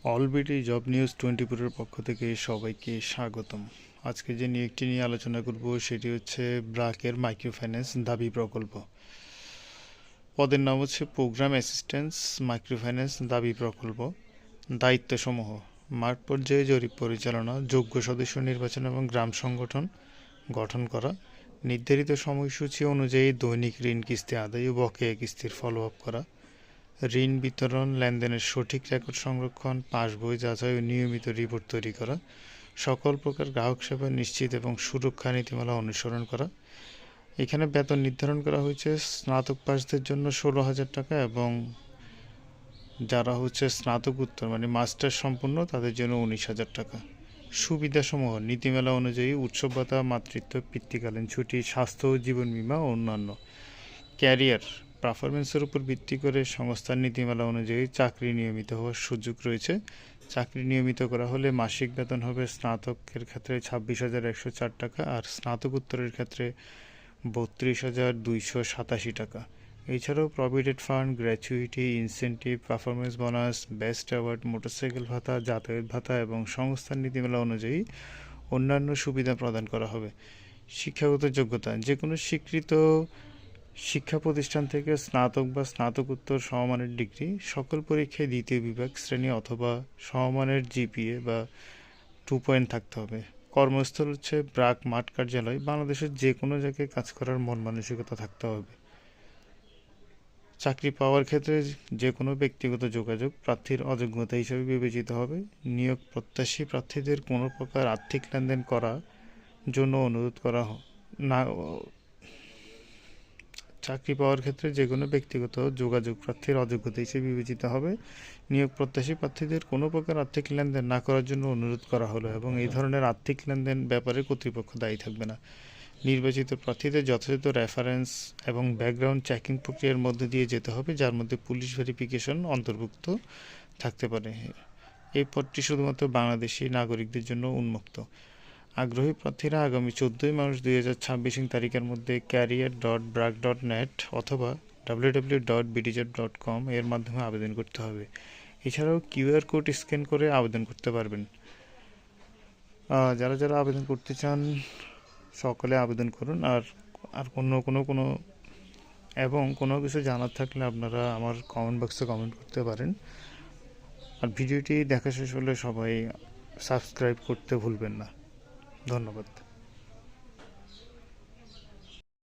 অলবিডি job news 24-এর পক্ষ থেকে সবাইকে স্বাগতম। আজকে যে নিয়োগটি নিয়ে আলোচনা করব সেটি হচ্ছে ব্র্যাকের মাইক্রোফাইন্যান্স দাবি প্রকল্প। পদের নাম হচ্ছে প্রোগ্রাম অ্যাসিস্ট্যান্স মাইক্রোফাইন্যান্স দাবি প্রকল্প। দায়িত্বসমূহ: মাঠ পর্যায়ে জরিপ পরিচালনা, যোগ্য সদস্য নির্বাচন এবং গ্রাম সংগঠন গঠন করা, নির্ধারিত সময়সূচি অনুযায়ী দৈনিক ঋণ কিস্তি আদায় ও বকেয়া কিস্তির ফলো আপ করা, ঋণ বিতরণ, লেনদেনের সঠিক রেকর্ড সংরক্ষণ, পাসবই যাচাই ও নিয়মিত রিপোর্ট তৈরি করা, সকল প্রকার গ্রাহক সেবা নিশ্চিত এবং সুরক্ষা নীতিমালা অনুসরণ করা। এখানে বেতন নির্ধারণ করা হয়েছে স্নাতক পাসদের জন্য 16,000 টাকা এবং যারা স্নাতকোত্তর মানে মাস্টার সম্পূর্ণ তাদের জন্য 19,000 টাকা। সুবিধাসমূহ: নীতিমালা অনুযায়ী উৎসব ভাতা, মাতৃত্ব, পিতৃকালীন ছুটি, স্বাস্থ্য ও জীবন বীমা ও অন্যান্য। ক্যারিয়ার পারফরমেন্সের উপর ভিত্তি করে সংস্থার নীতিমালা অনুযায়ী চাকরি নিয়মিত হওয়ার সুযোগ রয়েছে। চাকরি নিয়মিত করা হলে মাসিক বেতন হবে স্নাতকের ক্ষেত্রে 26,104 টাকা আর স্নাতকোত্তরের ক্ষেত্রে 32,287 টাকা। এছাড়াও provident fund, gratuity, incentive, performance bonus, best award, motorcycle ভাতা, যাতায়াত ভাতা এবং সংস্থার নীতিমালা অনুযায়ী অন্যান্য সুবিধা প্রদান করা হবে। শিক্ষাগত যোগ্যতা: যে কোনো স্বীকৃত শিক্ষা প্রতিষ্ঠান থেকে স্নাতক বা স্নাতকোত্তর সমমানের ডিগ্রি, সকল পরীক্ষায় দ্বিতীয় বিভাগ শ্রেণী অথবা সমমানের জিপিএ বা 2 থাকতে হবে। কর্মস্থল ব্র্যাক মাঠ কার্যালয়। বাংলাদেশের যে কোনো জায়গায় কাজ করার মন মানসিকতা থাকতে হবে। চাকরি পাওয়ার ক্ষেত্রে যে কোনো ব্যক্তিগত যোগাযোগ প্রার্থীর অযোগ্যতা হিসেবে বিবেচিত হবে। নিয়োগ প্রত্যাশী প্রার্থীদের কোনো প্রকার আর্থিক লেনদেন করার জন্য অনুরোধ করা না। চাকরি পাওয়ার ক্ষেত্রে যে কোনো ব্যক্তিগত যোগাযোগ প্রার্থীর অযোগ্যতা হিসেবে বিবেচিত হবে। নিয়োগ প্রত্যাশী প্রার্থীদের কোনো প্রকার আর্থিক লেনদেন না করার জন্য অনুরোধ করা হলো এবং এই ধরনের আর্থিক লেনদেন ব্যাপারে কর্তৃপক্ষ দায়ী থাকবে না। নির্বাচিত প্রার্থীদের যথাযথ রেফারেন্স এবং ব্যাকগ্রাউন্ড চেকিং প্রক্রিয়ার মধ্যে দিয়ে যেতে হবে, যার মধ্যে পুলিশ ভেরিফিকেশন অন্তর্ভুক্ত থাকতে পারে। এই পদটি শুধুমাত্র বাংলাদেশি নাগরিকদের জন্য উন্মুক্ত। আগ্রহী প্রার্থীরা আগামী 14 মার্চ 2026 তারিখের মধ্যে career.brac.net অথবা www.bdjob.com এর মাধ্যমে আবেদন করতে হবে। এছাড়াও কিউআর কোড স্ক্যান করে আবেদন করতে পারবেন। যারা যারা আবেদন করতে চান সকলে আবেদন করুন। আর কোনো কিছু জানার থাকলে আপনারা আমার কমেন্ট বক্সে কমেন্ট করতে পারেন। আর ভিডিওটি দেখা শেষ হলে সবাই সাবস্ক্রাইব করতে ভুলবেন না। ধন্যবাদ।